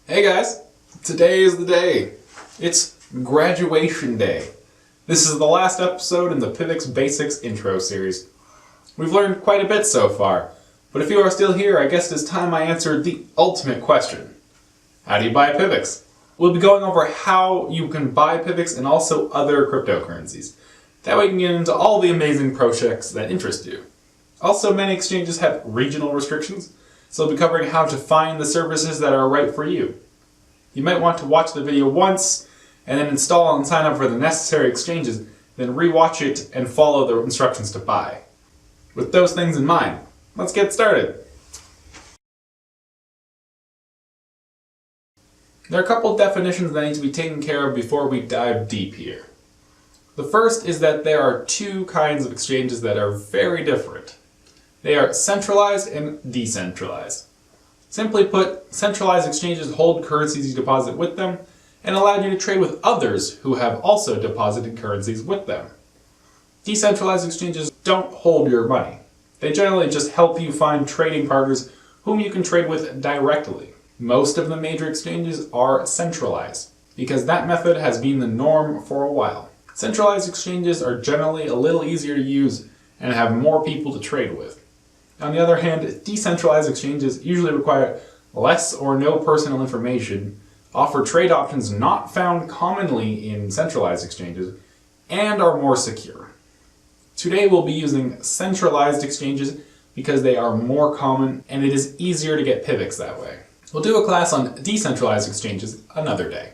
Hey guys, today is the day. It's graduation day. This is the last episode in the PIVX Basics intro series. We've learned quite a bit so far, but if you are still here, I guess it's time I answered the ultimate question. How do you buy PIVX? We'll be going over how you can buy PIVX and also other cryptocurrencies. That way you can get into all the amazing projects that interest you. Also, many exchanges have regional restrictions, so we'll be covering how to find the services that are right for you. You might want to watch the video once, and then install and sign up for the necessary exchanges, then re-watch it and follow the instructions to buy. With those things in mind, let's get started. There are a couple of definitions that need to be taken care of before we dive deep here. The first is that there are two kinds of exchanges that are very different. They are centralized and decentralized. Simply put, centralized exchanges hold currencies you deposit with them and allow you to trade with others who have also deposited currencies with them. Decentralized exchanges don't hold your money. They generally just help you find trading partners whom you can trade with directly. Most of the major exchanges are centralized because that method has been the norm for a while. Centralized exchanges are generally a little easier to use and have more people to trade with. On the other hand, decentralized exchanges usually require less or no personal information, offer trade options not found commonly in centralized exchanges, and are more secure. Today we'll be using centralized exchanges because they are more common and it is easier to get PIVX that way. We'll do a class on decentralized exchanges another day.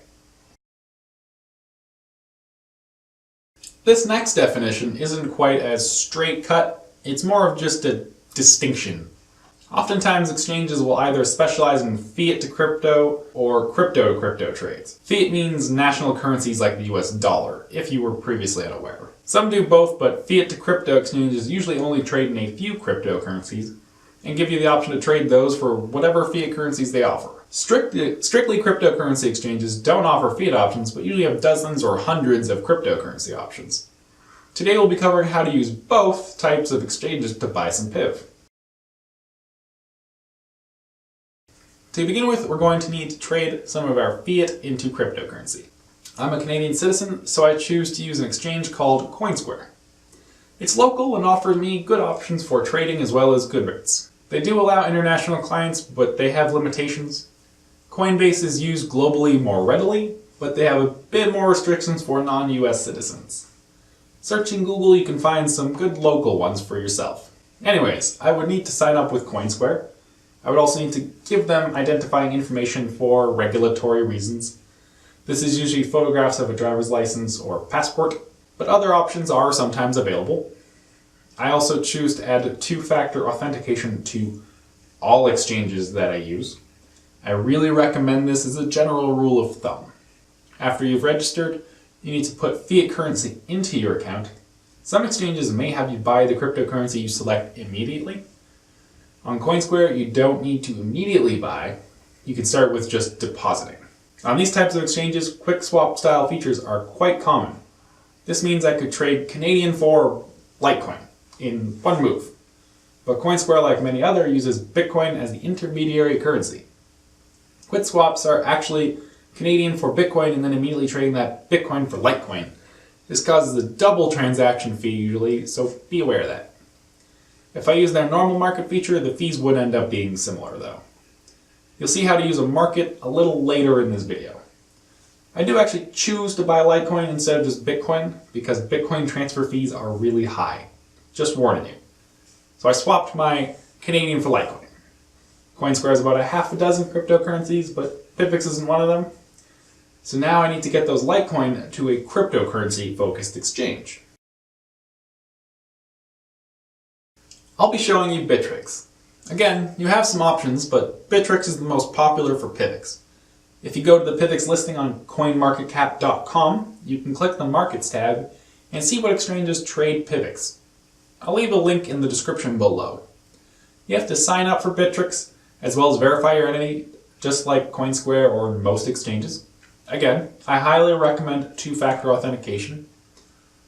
This next definition isn't quite as straight cut, it's more of just a distinction. Oftentimes exchanges will either specialize in fiat to crypto or crypto to crypto trades. Fiat means national currencies like the US dollar, if you were previously unaware. Some do both, but fiat to crypto exchanges usually only trade in a few cryptocurrencies and give you the option to trade those for whatever fiat currencies they offer. Strictly cryptocurrency exchanges don't offer fiat options, but usually have dozens or hundreds of cryptocurrency options. Today we'll be covering how to use both types of exchanges to buy some PIV. To begin with, we're going to need to trade some of our fiat into cryptocurrency. I'm a Canadian citizen, so I choose to use an exchange called Coinsquare. It's local and offers me good options for trading as well as good rates. They do allow international clients, but they have limitations. Coinbase is used globally more readily, but they have a bit more restrictions for non-US citizens. Searching Google, you can find some good local ones for yourself. Anyways, I would need to sign up with Coinsquare. I would also need to give them identifying information for regulatory reasons. This is usually photographs of a driver's license or passport, but other options are sometimes available. I also choose to add two-factor authentication to all exchanges that I use. I really recommend this as a general rule of thumb. After you've registered, you need to put fiat currency into your account. Some exchanges may have you buy the cryptocurrency you select immediately. On Coinsquare, you don't need to immediately buy. You can start with just depositing. On these types of exchanges, quick swap style features are quite common. This means I could trade Canadian for Litecoin in one move. But Coinsquare, like many others, uses Bitcoin as the intermediary currency. Quick swaps are actually Canadian for Bitcoin and then immediately trading that Bitcoin for Litecoin. This causes a double transaction fee usually, so be aware of that. If I use their normal market feature, the fees would end up being similar though. You'll see how to use a market a little later in this video. I do actually choose to buy Litecoin instead of just Bitcoin because Bitcoin transfer fees are really high. Just warning you. So I swapped my Canadian for Litecoin. Coinsquare has about a half a dozen cryptocurrencies, but PIVX isn't one of them. So now I need to get those Litecoin to a cryptocurrency-focused exchange. I'll be showing you Bittrex. Again, you have some options, but Bittrex is the most popular for PIVX. If you go to the PIVX listing on coinmarketcap.com, you can click the Markets tab and see what exchanges trade PIVX. I'll leave a link in the description below. You have to sign up for Bittrex, as well as verify your identity, just like Coinsquare or most exchanges. Again, I highly recommend two-factor authentication.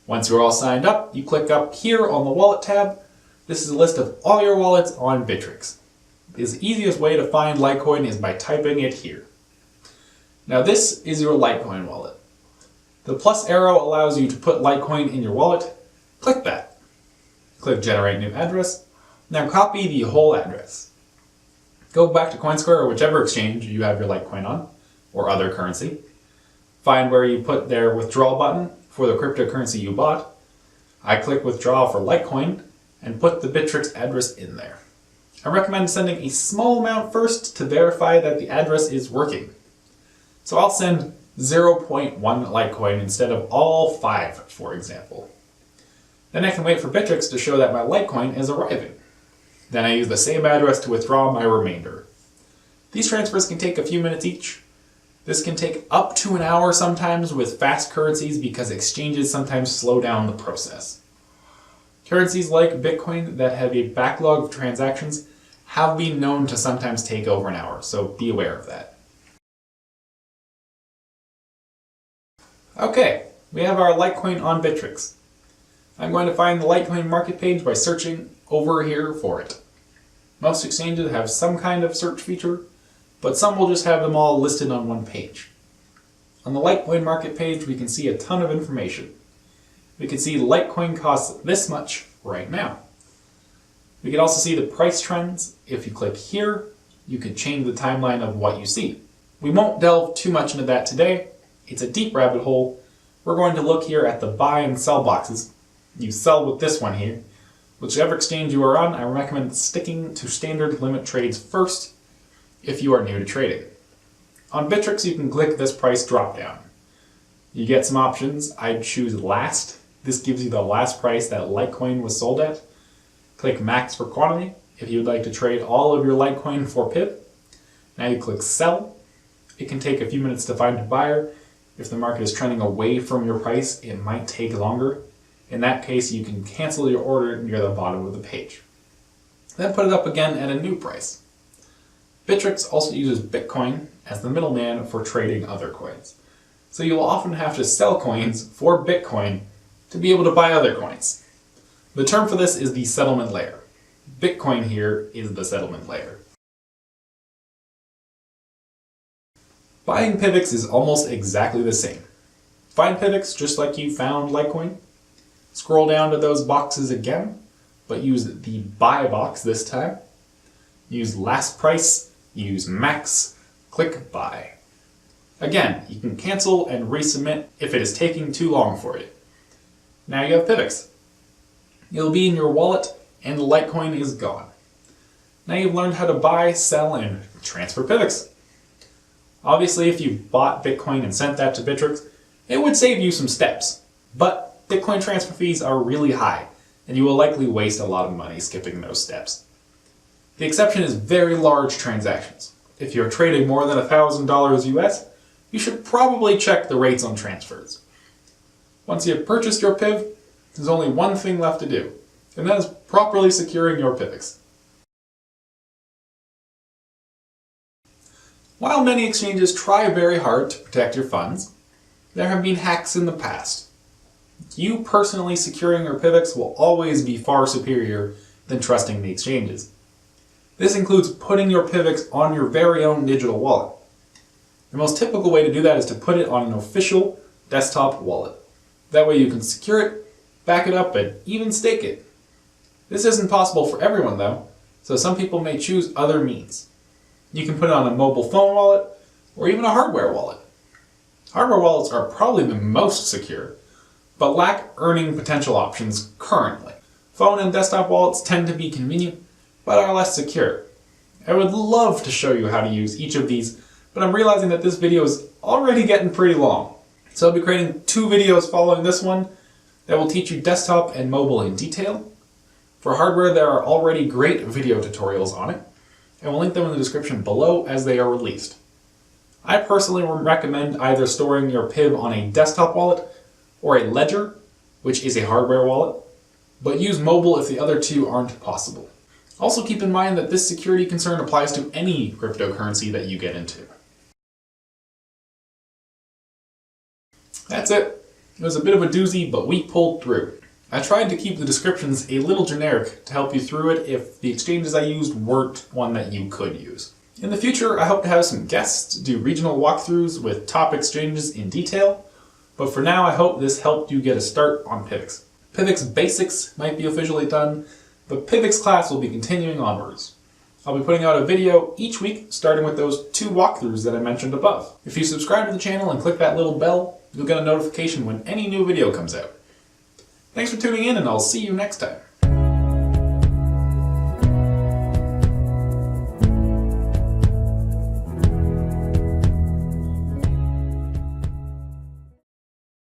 Once you're all signed up, you click up here on the Wallet tab. This is a list of all your wallets on Bittrex. The easiest way to find Litecoin is by typing it here. Now this is your Litecoin wallet. The plus arrow allows you to put Litecoin in your wallet. Click that. Click Generate New Address. Now copy the whole address. Go back to Coinsquare or whichever exchange you have your Litecoin on, or other currency. Find where you put their withdrawal button for the cryptocurrency you bought. I click Withdraw for Litecoin and put the Bittrex address in there. I recommend sending a small amount first to verify that the address is working. So I'll send 0.1 Litecoin instead of all 5, for example. Then I can wait for Bittrex to show that my Litecoin is arriving. Then I use the same address to withdraw my remainder. These transfers can take a few minutes each. This can take up to an hour sometimes with fast currencies because exchanges sometimes slow down the process. Currencies like Bitcoin that have a backlog of transactions have been known to sometimes take over an hour, so be aware of that. Okay, we have our Litecoin on Bittrex. I'm going to find the Litecoin market page by searching over here for it. Most exchanges have some kind of search feature, but some will just have them all listed on one page. On the Litecoin market page, we can see a ton of information. We can see Litecoin costs this much right now. We can also see the price trends. If you click here, you can change the timeline of what you see. We won't delve too much into that today. It's a deep rabbit hole. We're going to look here at the buy and sell boxes. You sell with this one here. Whichever exchange you are on, I recommend sticking to standard limit trades first if you are new to trading. On Bittrex, you can click this price drop down. You get some options. I'd choose last. This gives you the last price that Litecoin was sold at. Click max for quantity if you would like to trade all of your Litecoin for PIV. Now you click sell. It can take a few minutes to find a buyer. If the market is trending away from your price, it might take longer. In that case, you can cancel your order near the bottom of the page. Then put it up again at a new price. Bittrex also uses Bitcoin as the middleman for trading other coins. So you'll often have to sell coins for Bitcoin to be able to buy other coins. The term for this is the settlement layer. Bitcoin here is the settlement layer. Buying PIVX is almost exactly the same. Find PIVX just like you found Litecoin. Scroll down to those boxes again, but use the buy box this time. Use last price, use max, click buy. Again, you can cancel and resubmit if it is taking too long for you. Now you have PIVX. It'll be in your wallet and the Litecoin is gone. Now you've learned how to buy, sell, and transfer PIVX. Obviously, if you bought Bitcoin and sent that to Bittrex, it would save you some steps, but Bitcoin transfer fees are really high, and you will likely waste a lot of money skipping those steps. The exception is very large transactions. If you're trading more than $1,000 US, you should probably check the rates on transfers. Once you have purchased your PIV, there's only one thing left to do, and that is properly securing your PIVX. While many exchanges try very hard to protect your funds, there have been hacks in the past. You personally securing your PIVX will always be far superior than trusting the exchanges. This includes putting your PIVX on your very own digital wallet. The most typical way to do that is to put it on an official desktop wallet. That way you can secure it, back it up, and even stake it. This isn't possible for everyone though, so some people may choose other means. You can put it on a mobile phone wallet, or even a hardware wallet. Hardware wallets are probably the most secure, but lack earning potential options currently. Phone and desktop wallets tend to be convenient, but are less secure. I would love to show you how to use each of these, but I'm realizing that this video is already getting pretty long. So I'll be creating 2 videos following this one that will teach you desktop and mobile in detail. For hardware, there are already great video tutorials on it, and we'll link them in the description below as they are released. I personally recommend either storing your PIV on a desktop wallet or a ledger, which is a hardware wallet, but use mobile if the other two aren't possible. Also keep in mind that this security concern applies to any cryptocurrency that you get into. That's it. It was a bit of a doozy, but we pulled through. I tried to keep the descriptions a little generic to help you through it if the exchanges I used weren't one that you could use. In the future, I hope to have some guests to do regional walkthroughs with top exchanges in detail, but for now I hope this helped you get a start on PIVX. PIVX Basics might be officially done, but PIVX class will be continuing onwards. I'll be putting out a video each week, starting with those 2 walkthroughs that I mentioned above. If you subscribe to the channel and click that little bell, you'll get a notification when any new video comes out. Thanks for tuning in, and I'll see you next time.